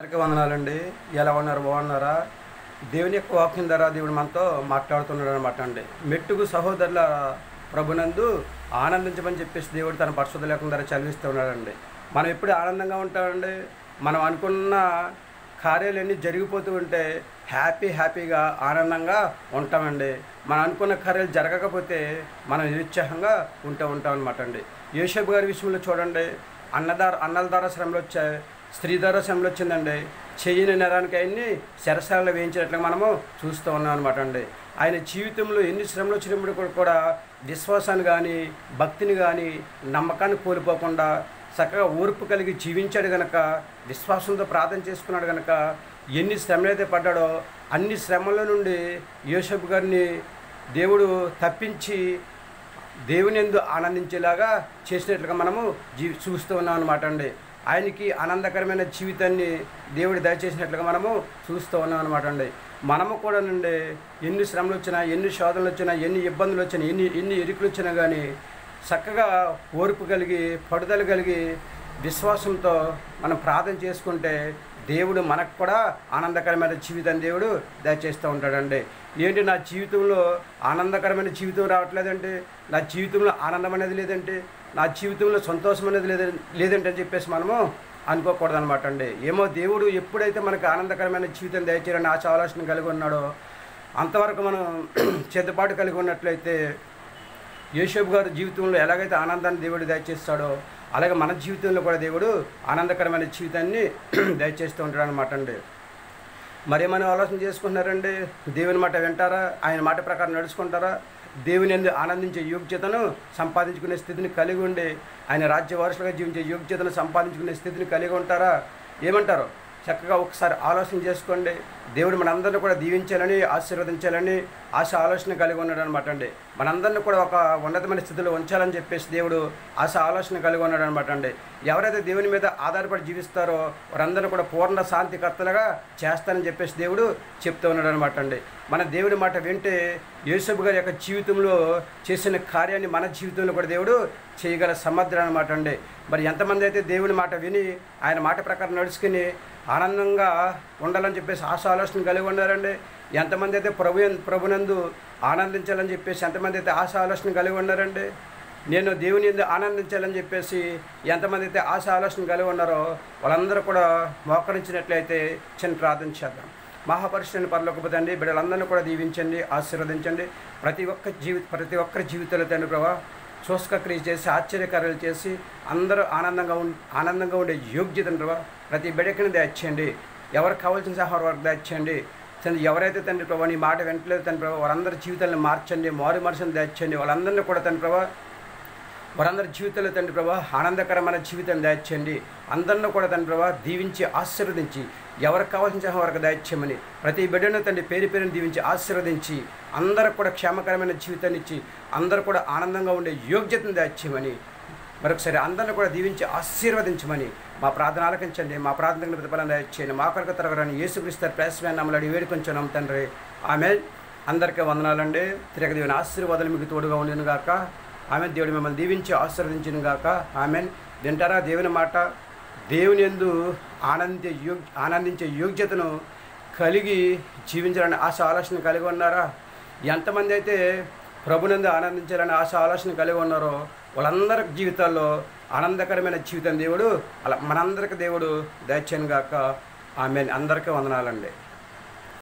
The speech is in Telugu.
అందరికీ వందనాలండి. ఎలా ఉన్నారు? బాగున్నారా? దేవుని యొక్క వాక్యం ద్వారా దేవుడు మనతో మాట్లాడుతున్నాడు అనమాట అండి. మెట్టుకు సహోదరుల ప్రభునందు ఆనందించమని చెప్పేసి దేవుడు తన పరిశుద్ధ లేఖనం ద్వారా చదివిస్తూ ఉన్నాడండి. మనం ఎప్పుడు ఆనందంగా ఉంటామండి. మనం అనుకున్న కార్యాలన్నీ జరిగిపోతూ ఉంటే హ్యాపీగా ఆనందంగా ఉంటామండి. మనం అనుకున్న కార్యాలు జరగకపోతే మనం నిరుత్సాహంగా ఉంటాం అనమాట అండి. యోసేపు గారి విషయంలో చూడండి, అన్నల ద్వారా శ్రమలు వచ్చాయి, స్త్రీ ద్వారా శ్రమలు వచ్చిందండి. చెయ్యని నేరానికి ఆయన్ని శరసాలలో వేయించినట్లుగా మనము చూస్తూ ఉన్నాం అనమాట అండి. ఆయన జీవితంలో ఎన్ని శ్రమలు వచ్చినప్పుడు కూడా విశ్వాసాన్ని కానీ భక్తిని కానీ నమ్మకాన్ని కోల్పోకుండా చక్కగా ఓర్పు కలిగి జీవించాడు కనుక, విశ్వాసంతో ప్రార్థన చేసుకున్నాడు కనుక ఎన్ని శ్రమలైతే పడ్డాడో అన్ని శ్రమల నుండి యోసేపు గారిని దేవుడు తప్పించి దేవుని యందు ఆనందించేలాగా చేసినట్లుగా మనము చూస్తూ ఉన్నాం అనమాట అండి. ఆయనకి ఆనందకరమైన జీవితాన్ని దేవుడు దయచేసినట్లుగా మనము చూస్తూ ఉన్నాం అనమాట అండి. మనము కూడా నుండి ఎన్ని శ్రమలు వచ్చినా, ఎన్ని శోధనలు వచ్చినా, ఎన్ని ఇబ్బందులు వచ్చినా, ఎన్ని ఇరుకులు వచ్చినా కానీ చక్కగా ఓర్పు కలిగి పడుదల కలిగి విశ్వాసంతో మనం ప్రార్థన చేసుకుంటే దేవుడు మనకు కూడా ఆనందకరమైన జీవితాన్ని దేవుడు దయచేస్తూ ఉంటాడండి. ఏంటి నా జీవితంలో ఆనందకరమైన జీవితం రావట్లేదంటే, నా జీవితంలో ఆనందం అనేది లేదంటే, నా జీవితంలో సంతోషం అనేది లేదంటే అని చెప్పేసి మనము అనుకోకూడదు అనమాట అండి. ఏమో దేవుడు ఎప్పుడైతే మనకు ఆనందకరమైన జీవితం దయచేయాలని ఆశ ఆలోచన కలిగి ఉన్నాడో అంతవరకు మనం చెద్దపాటు కలిగి ఉన్నట్లయితే యోసేపు గారి జీవితంలో ఎలాగైతే ఆనందాన్ని దేవుడు దయచేస్తాడో అలాగే మన జీవితంలో కూడా దేవుడు ఆనందకరమైన జీవితాన్ని దయచేస్తూ ఉంటాడు అనమాట అండి. మరేమైనా ఆలోచన చేసుకుంటున్నారండి? దేవుని మాట వింటారా? ఆయన మాట ప్రకారం నడుచుకుంటారా? దేవుని యందు ఆనందించే యోగ్యతను సంపాదించుకునే స్థితిని కలిగి ఉండి ఆయన రాజ్య వారసులుగా జీవించే యోగ్యతను సంపాదించుకునే స్థితిని కలిగి ఉంటారా? ఏమంటారు? చక్కగా ఒకసారి ఆలోచన చేసుకోండి. దేవుడు మనందరినీ కూడా దీవించాలని, ఆశీర్వదించాలని ఆశ ఆలోచన కలిగి ఉన్నాడు అనమాట అండి. మనందరినీ కూడా ఒక ఉన్నతమైన స్థితిలో ఉంచాలని చెప్పేసి దేవుడు ఆశ ఆలోచన కలిగి ఉన్నాడు అనమాట అండి. ఎవరైతే దేవుని మీద ఆధారపడి జీవిస్తారో వారందరినీ కూడా పూర్ణ శాంతికర్తలుగా చేస్తానని చెప్పేసి దేవుడు చెప్తూ ఉన్నాడు అనమాట అండి. మన దేవుడి మాట వింటే యోసేపు గారి యొక్క జీవితంలో చేసిన కార్యాన్ని మన జీవితంలో కూడా దేవుడు చేయగల సమర్థుడు అనమాట అండి. మరి ఎంతమంది అయితే దేవుని మాట విని ఆయన మాట ప్రకారం నడుచుకుని ఆనందంగా ఉండాలని చెప్పేసి ఆశ ఆలోచన కలిగి ఉన్నారండి? ఎంతమంది అయితే ప్రభునందు ఆనందించాలని చెప్పేసి ఎంతమంది అయితే ఆశ ఆలోచన కలిగి ఉన్నారండి? నేను దేవుని యందు ఆనందించాలని చెప్పేసి ఎంతమంది అయితే ఆశ ఆలోచన కలిగి ఉన్నారో వాళ్ళందరూ కూడా మోకరించినట్లయితే చిన్న ప్రార్థన చేద్దాం. మహాపరిశుద్ధుని పరలోకపు తండ్రి, బిడ్డలందరినీ కూడా దీవించండి, ఆశీర్వదించండి. ప్రతి ఒక్కరి జీవితంలో తండ్రి ప్రభా సూచక క్రియ చేసి ఆశ్చర్యకార్యాలు చేసి అందరూ ఆనందంగా ఉండే యోగ్యతను ప్రభా ప్రతి బిడ్డకిని దయచేయండి. ఎవరికి కావాల్సిన సహాయం వారికి దయచేయండి తండ్రి. ఎవరైతే తండ్రి ప్రభా నీ మాట వెంటలేదు తండ్రి ప్రభా వారందరి జీవితాలను మార్చండి, మారు మనసును దయచేయండి. వాళ్ళందరినీ కూడా తండ్రి ప్రభా వారందరి జీవితంలో తండ్రి ప్రభా ఆనందకరమైన జీవితాన్ని దయచేయండి. అందరినీ కూడా తండ్రి ప్రభా దీవించి ఆశీర్వదించి ఎవరికి కావాల్సిన సహాయం వారికి దయచేయమని ప్రతి బిడ్డను తండ్రి పేరును దీవించి ఆశీర్వదించి అందరికి కూడా క్షేమకరమైన జీవితాన్ని ఇచ్చి అందరూ కూడా ఆనందంగా ఉండే యోగ్యతను దయచేయమని మరొకసారి అందరిని కూడా దీవించి ఆశీర్వదించమని మా ప్రార్థన ఆలకించండి. మా ప్రార్థనకు ప్రతిఫలం దయచేయండి. మా కొరకు తరగని యేసుక్రీస్తు ప్రయాసమైన నమ్మలాడి వేడుకొంచున్నాం తండ్రి. ఆమెన్. అందరికీ వందనాలండి. తిరగ దేవుని ఆశీర్వాదాలు మీకు తోడుగా ఉండను గాక. ఆమెన్. దేవుడు మిమ్మల్ని దీవించి ఆశీర్వదించిన గాక. ఆమెన్. వింటారా దేవుని మాట? దేవుని యందు ఆనందించే యోగ్యతను కలిగి జీవించాలని ఆశ ఆలోచన కలిగి ఉన్నారా? ఎంతమంది అయితే ప్రభునందు ఆనందించాలని ఆశ ఆలోచన కలిగి ఉన్నారో వాళ్ళందరి జీవితాల్లో ఆనందకరమైన జీవితం దేవుడు అలా మనందరికి దేవుడు దయచేయను గాక. ఆమెన్. అందరికీ వందనాలండి.